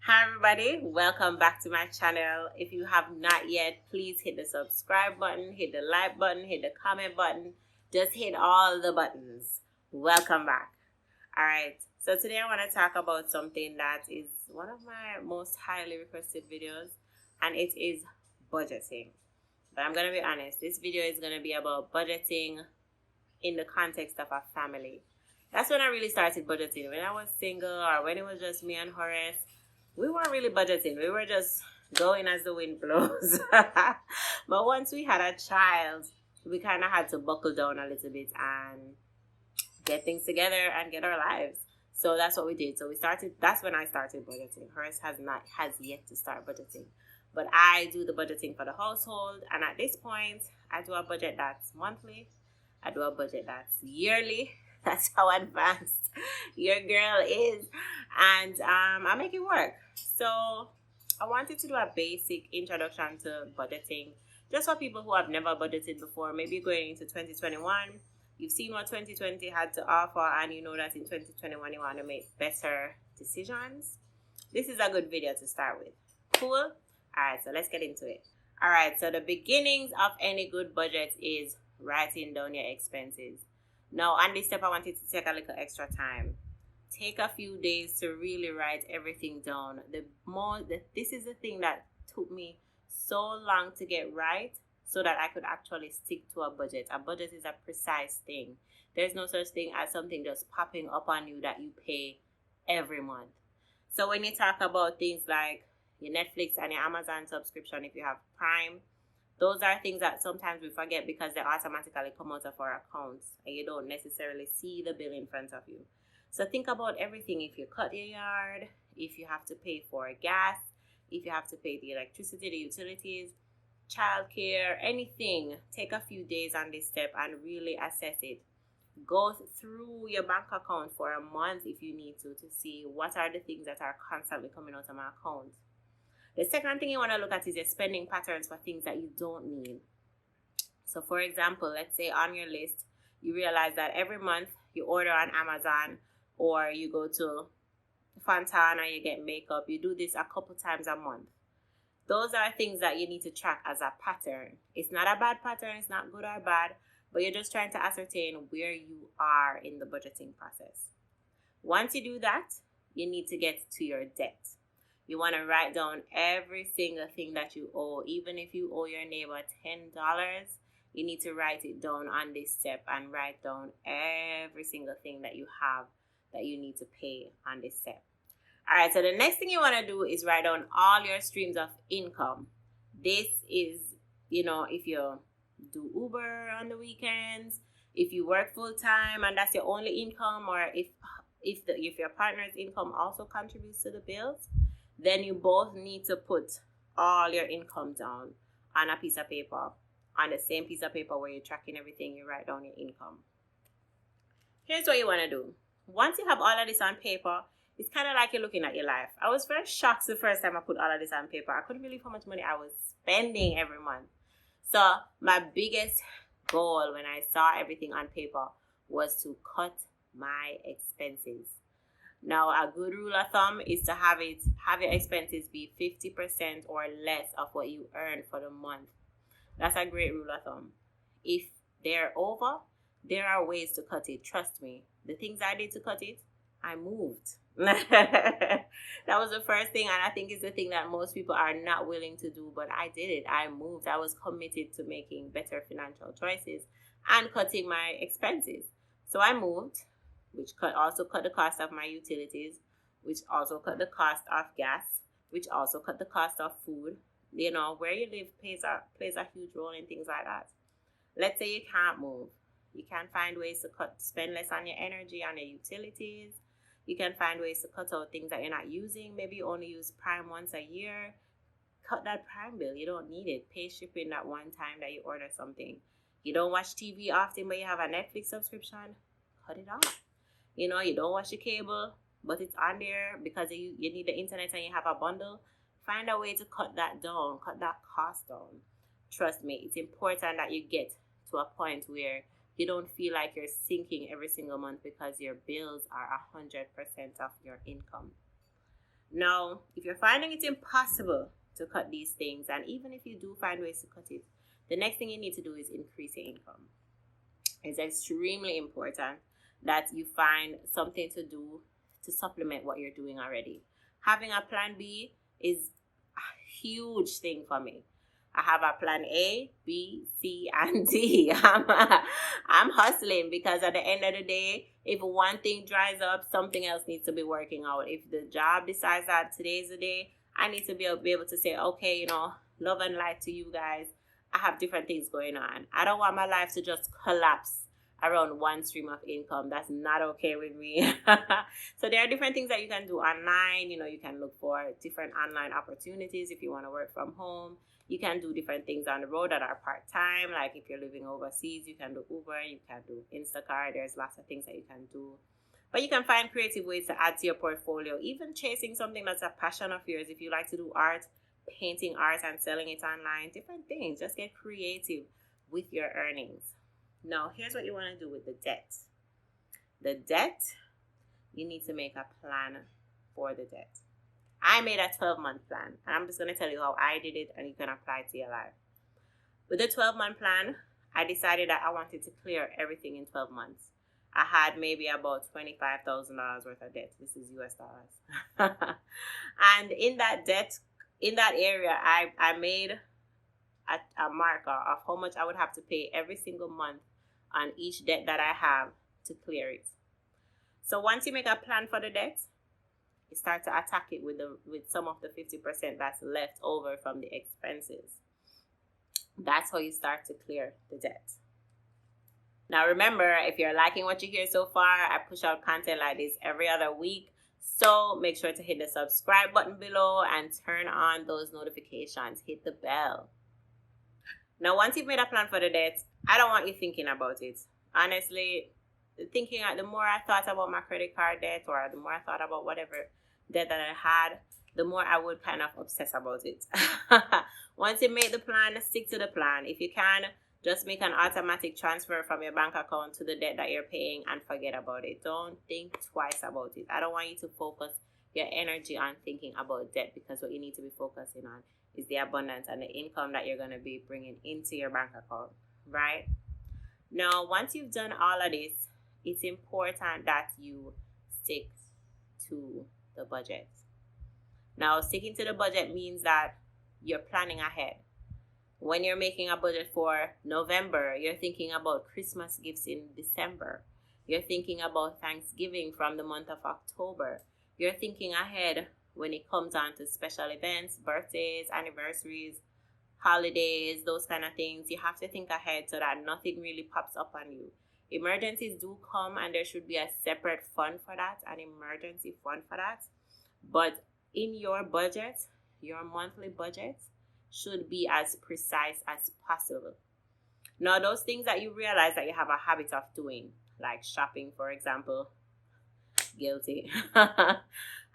Hi everybody, welcome back to my channel. If you have not yet, please hit the subscribe button, hit the like button, hit the comment button. Just hit all the buttons. Welcome back. Alright, so today I want to talk about something that is one of my most highly requested videos, and it is budgeting. But I'm going to be honest, this video is going to be about budgeting in the context of a family. That's when I really started budgeting. When I was single or when it was just me and Horace, we weren't really budgeting. We were just going as the wind blows. But once we had a child, we kind of had to buckle down a little bit and get things together and get our lives. So that's what we did. So we started. That's when I started budgeting. Hers has yet to start budgeting, but I do the budgeting for the household. And at this point, I do a budget that's monthly. I do a budget that's yearly. That's how advanced your girl is, and I make it work. So I wanted to do a basic introduction to budgeting, just for people who have never budgeted before. Maybe going into 2021, you've seen what 2020 had to offer, and you know that in 2021 you want to make better decisions. This is a good video to start with. Cool? All right, so let's get into it. All right, so the beginnings of any good budget is writing down your expenses. Now, on this step, I wanted to take a little extra time. Take a few days to really write everything down. This is the thing that took me so long to get right, so that I could actually stick to a budget. A budget is a precise thing. There's no such thing as something just popping up on you that you pay every month. So when you talk about things like your Netflix and your Amazon subscription, if you have Prime, those are things that sometimes we forget because they automatically come out of our accounts and you don't necessarily see the bill in front of you. So think about everything. If you cut your yard, if you have to pay for gas, if you have to pay the electricity, the utilities, childcare, anything, take a few days on this step and really assess it. Go through your bank account for a month if you need to see what are the things that are constantly coming out of my account. The second thing you want to look at is your spending patterns for things that you don't need. So for example, let's say on your list, you realize that every month you order on Amazon or you go to Fontana, you get makeup. You do this a couple times a month. Those are things that you need to track as a pattern. It's not a bad pattern. It's not good or bad, but you're just trying to ascertain where you are in the budgeting process. Once you do that, you need to get to your debt. You want to write down every single thing that you owe. Even if you owe your neighbor $10, you need to write it down on this step and write down every single thing that you have that you need to pay on this step. All right, so the next thing you want to do is write down all your streams of income. This is, if you do Uber on the weekends, if you work full time and that's your only income, or if your partner's income also contributes to the bills, then you both need to put all your income down on a piece of paper, on the same piece of paper where you're tracking everything. You write down your income. Here's what you want to do. Once you have all of this on paper, it's kind of like you're looking at your life. I was very shocked the first time I put all of this on paper. I couldn't believe how much money I was spending every month. So my biggest goal when I saw everything on paper was to cut my expenses. Now, a good rule of thumb is to have your expenses be 50% or less of what you earn for the month. That's a great rule of thumb. If they're over, there are ways to cut it. Trust me. The things I did to cut it, I moved. That was the first thing, and I think it's the thing that most people are not willing to do, but I did it. I moved. I was committed to making better financial choices and cutting my expenses. So I moved, which also cut the cost of my utilities, which also cut the cost of gas, which also cut the cost of food. Where you live plays a huge role in things like that. Let's say you can't move. You can find ways to spend less on your energy, on your utilities. You can find ways to cut out things that you're not using. Maybe you only use Prime once a year. Cut that Prime bill. You don't need it. Pay shipping that one time that you order something. You don't watch TV often, but you have a Netflix subscription. Cut it off. You don't watch the cable, but it's on there because you need the internet and you have a bundle. Find a way to cut that down, cut that cost down. Trust me, it's important that you get to a point where you don't feel like you're sinking every single month because your bills are 100% of your income. Now, if you're finding it impossible to cut these things, and even if you do find ways to cut it, the next thing you need to do is increase your income. It's extremely important that you find something to do to supplement what you're doing already. Having a plan B is a huge thing for me. I have a plan A, B, C, and D. I'm hustling because at the end of the day, if one thing dries up, something else needs to be working out. If the job decides that today's the day, I need to be able to say, okay, you know, love and light to you guys. I have different things going on. I don't want my life to just collapse around one stream of income. That's not okay with me. So there are different things that you can do online. You know, you can look for different online opportunities if you want to work from home. You can do different things on the road that are part-time. Like if you're living overseas, you can do Uber, you can do Instacart. There's lots of things that you can do. But you can find creative ways to add to your portfolio, even chasing something that's a passion of yours. If you like to do art, painting art and selling it online, different things. Just get creative with your earnings. Now, here's what you want to do with the debt. The debt, you need to make a plan for the debt. I made a 12-month plan, and I'm just going to tell you how I did it, and you can apply it to your life. With the 12-month plan, I decided that I wanted to clear everything in 12 months. I had maybe about $25,000 worth of debt. This is US dollars. And in that debt, in that area, I made a marker of how much I would have to pay every single month on each debt that I have to clear it. So once you make a plan for the debt, you start to attack it with some of the 50% that's left over from the expenses. That's how you start to clear the debt. Now remember, if you're liking what you hear so far, I push out content like this every other week. So make sure to hit the subscribe button below and turn on those notifications. Hit the bell. Now, once you've made a plan for the debt, I don't want you thinking about it. Honestly, the more I thought about my credit card debt, or the more I thought about whatever debt that I had, the more I would kind of obsess about it. Once you make the plan, stick to the plan. If you can, just make an automatic transfer from your bank account to the debt that you're paying and forget about it. Don't think twice about it. I don't want you to focus your energy on thinking about debt, because what you need to be focusing on is the abundance and the income that you're going to be bringing into your bank account, right? Now, once you've done all of this, it's important that you stick to the budget. Now, sticking to the budget means that you're planning ahead. When you're making a budget for November, you're thinking about Christmas gifts in December. You're thinking about Thanksgiving from the month of October. You're thinking ahead when it comes on to special events, birthdays, anniversaries, holidays, those kind of things. You have to think ahead so that nothing really pops up on you. Emergencies do come, and there should be a separate fund for that, an emergency fund for that. But in your budget, your monthly budget should be as precise as possible. Now, those things that you realize that you have a habit of doing, like shopping, for example, guilty.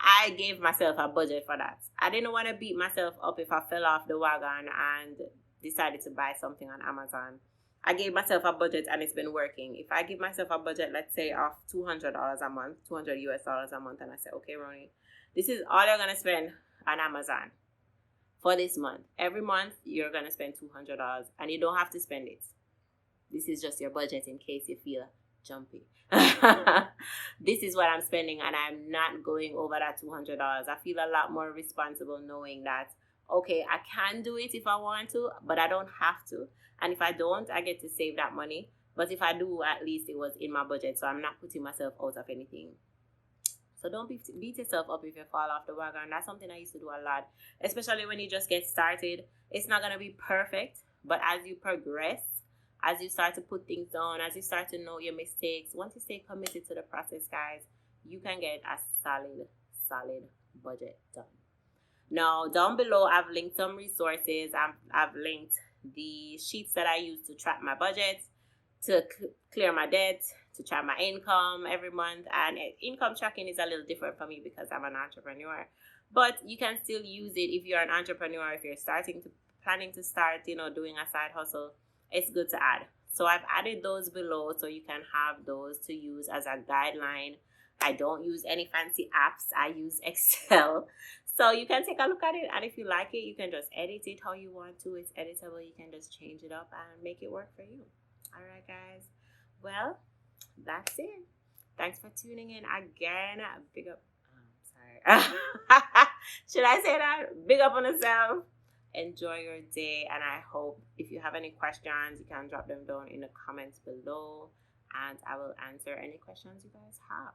I gave myself a budget for that. I didn't want to beat myself up if I fell off the wagon and decided to buy something on Amazon. I gave myself a budget and it's been working. If I give myself a budget, let's say of $200 a month, $200 US a month, and I say, okay, Ronnie, this is all you're going to spend on Amazon for this month. Every month, you're going to spend $200 and you don't have to spend it. This is just your budget in case you feel jumpy. This is what I'm spending, and I'm not going over that $200. I feel a lot more responsible knowing that, okay, I can do it if I want to, but I don't have to. And if I don't, I get to save that money. But if I do, at least it was in my budget, so I'm not putting myself out of anything. So don't beat yourself up if you fall off the wagon. That's something I used to do a lot, especially when you just get started. It's not going to be perfect, but as you progress, as you start to put things down, as you start to know your mistakes, once you stay committed to the process, guys, you can get a solid budget done. Now, down below, I've linked some resources. I've linked the sheets that I use to track my budget, to clear my debt, to track my income every month. And income tracking is a little different for me because I'm an entrepreneur. But you can still use it if you're an entrepreneur, if you're planning to start, doing a side hustle. It's good to add. So I've added those below so you can have those to use as a guideline I don't use any fancy apps. I use Excel. So you can take a look at it, and if you like it, you can just edit it how you want to. It's editable. You can just change it up and make it work for you. All right, guys. Well, that's it. Thanks for tuning in again. Big up. Sorry. Should I say that? Big up on yourself. Enjoy your day, and I hope if you have any questions, you can drop them down in the comments below, and I will answer any questions you guys have.